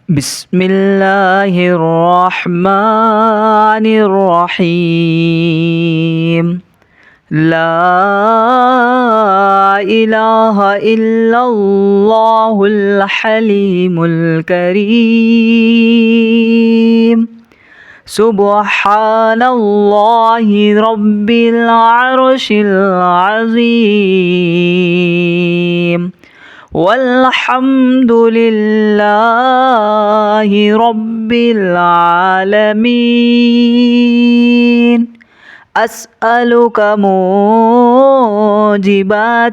بسم الله الرحمن الرحيم. لا إله إلا الله الحليم الكريم. سبحان الله رب العرش العظيم، والحمد لله رب العالمين. أسألك موجبات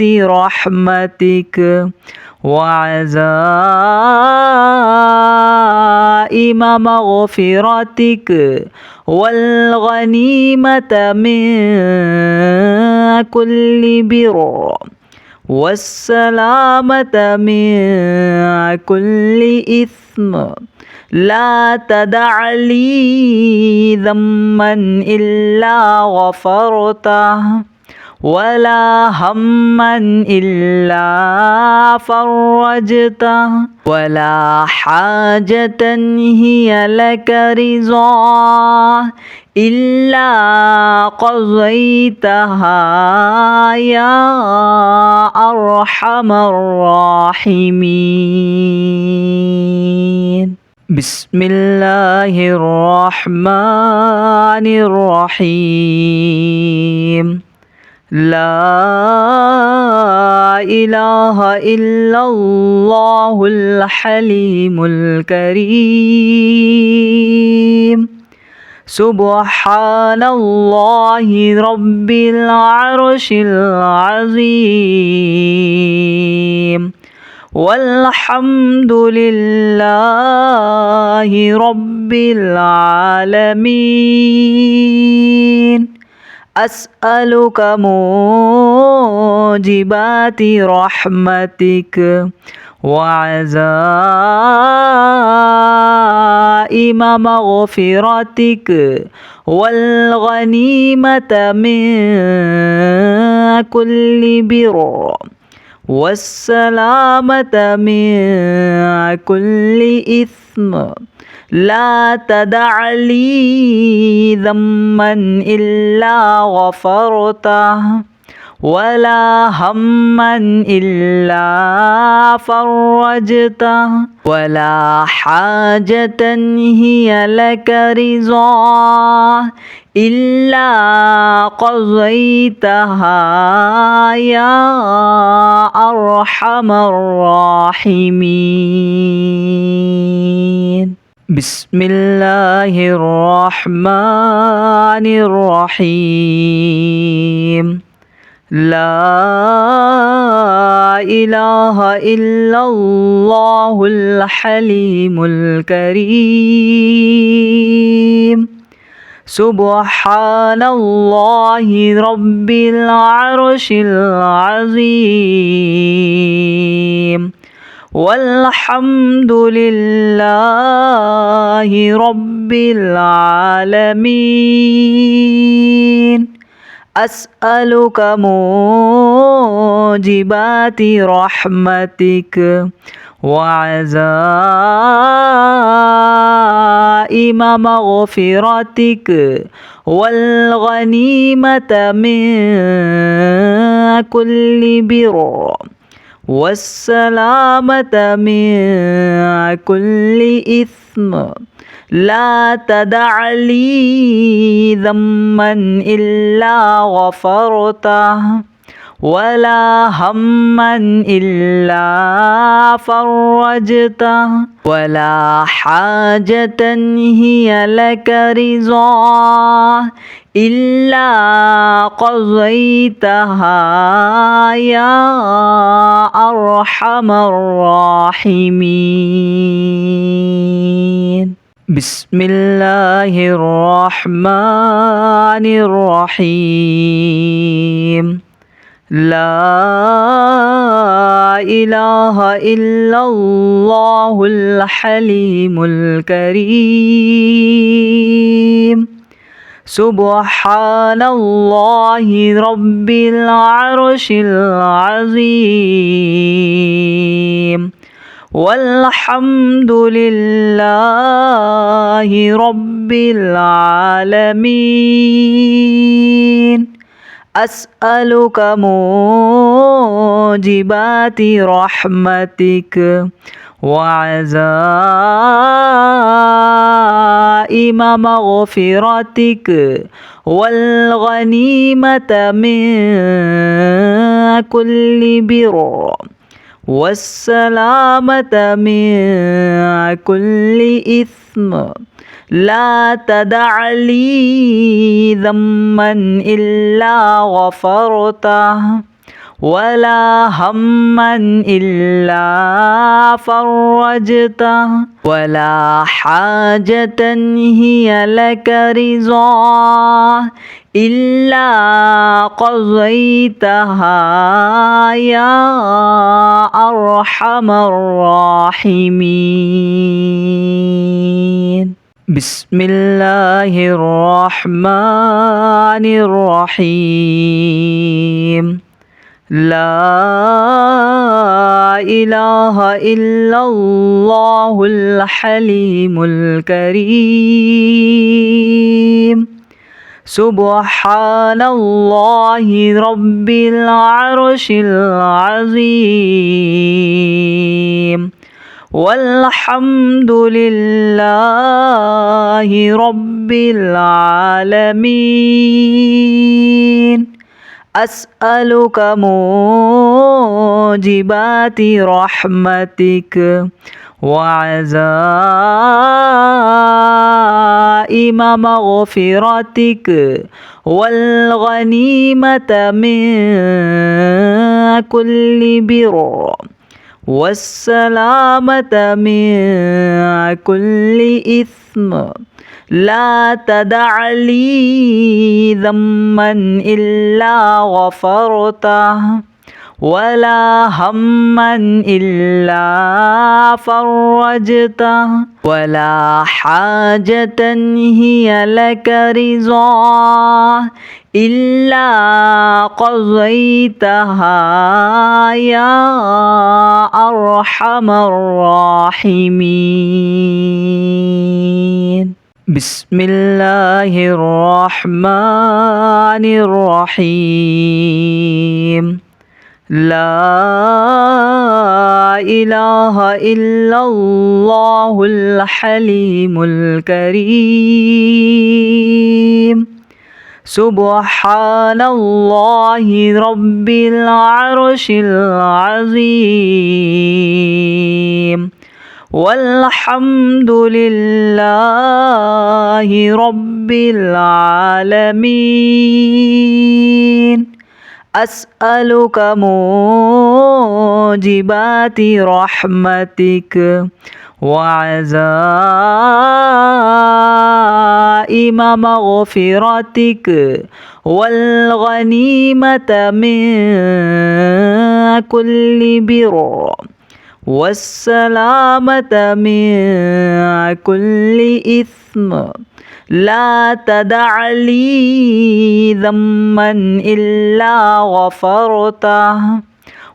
رحمتك وعزائم مغفرتك والغنيمة من كل بر والسلامة من كل إثم. لا تدع لي ذنبا إلا غفرته، ولا هما إلا فرجته، ولا حاجة هي لك رضا إلا قضيتها يا أرحم الراحمين. بسم الله الرحمن الرحيم. لا إله إلا الله الحليم الكريم. سبحان الله رب العرش العظيم، والحمد لله رب العالمين. أسألك موجبات رحمتك وعزائم مغفرتك والغنيمة من كل بر والسلامة من كل إثم. لا تدع لي ذنبا إلا غفرته، ولا هما إلا فرجته، ولا حاجة هي لك رضا إلا قضيتها يا أرحم الراحمين. بسم الله الرحمن الرحيم. لا إله إلا الله الحليم الكريم. سبحان الله رب العرش العظيم، والحمد لله رب العالمين. أسألك موجبات رحمتك وعزائم مغفرتك والغنيمة من كل بر والسلامة من كل إثم. لا تدع لي ذنبا إلا غفرته، ولا هما إلا فرجته، ولا حاجة هي لك رضا إلا قضيتها يا أرحم الراحمين. بسم الله الرحمن الرحيم. لا إله إلا الله الحليم الكريم. سبحان الله رب العرش العظيم، والحمد لله رب العالمين. أسألك موجبات رحمتك وعزائم مغفرتك والغنيمة من كل بر والسلامة من كل إثم. لا تدع لي ذنبا إلا غفرته ولا هما إلا فرجته ولا حاجة هي لك رضا إلا قضيتها يا أرحم الراحمين. بسم الله الرحمن الرحيم. لا إله إلا الله الحليم الكريم. سبحان الله رب العرش العظيم. والحمد لله رب العالمين. أسألك موجبات رحمتك وعزائم مغفرتك والغنيمة من كل بر والسلامة من كل إثم. لا تدع لي ذنبا إلا غفرته ولا هما إلا فرجته ولا حاجة هي لك رضا إلا قضيتها يا أرحم الراحمين. بسم الله الرحمن الرحيم. لا إله إلا الله الحليم الكريم. سبحان الله رب العرش العظيم. والحمد لله رب العالمين. أسألك موجبات رحمتك وعزائم مغفرتك والغنيمة من كل بر والسلامة من كل إثم. لا تدع لي ذنبا إلا غفرته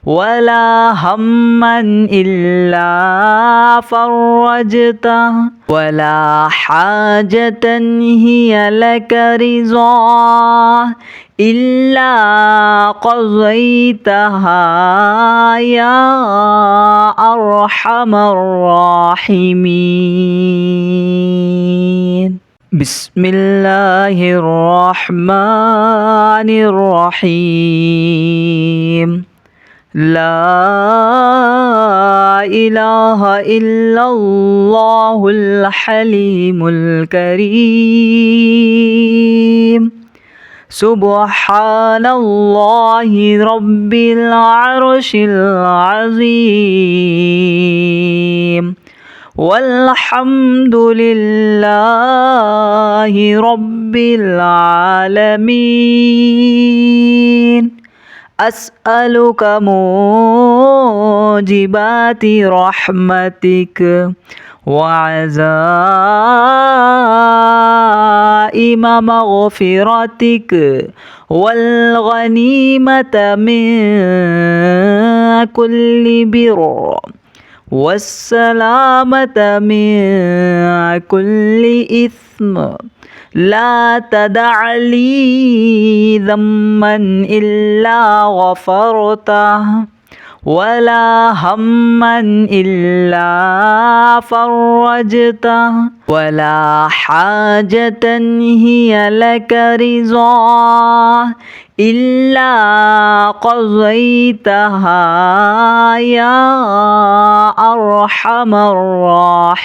ولا هما إلا فرجته ولا حاجة هي لك رضا إلا قضيتها يا أرحم الراحمين. بسم الله الرحمن الرحيم. لا إله إلا الله الحليم الكريم. سبحان الله رب العرش العظيم. والحمد لله رب العالمين. أسألك موجبات رحمتك وعزائم مغفرتك والغنيمة من كل بر والسلامة من كل إثم لا تدع لي ذنبا إلا غفرته ولا هما إلا فرجته ولا حاجة هي لك رضا إلا قضيتها يا أرحم الراحمين.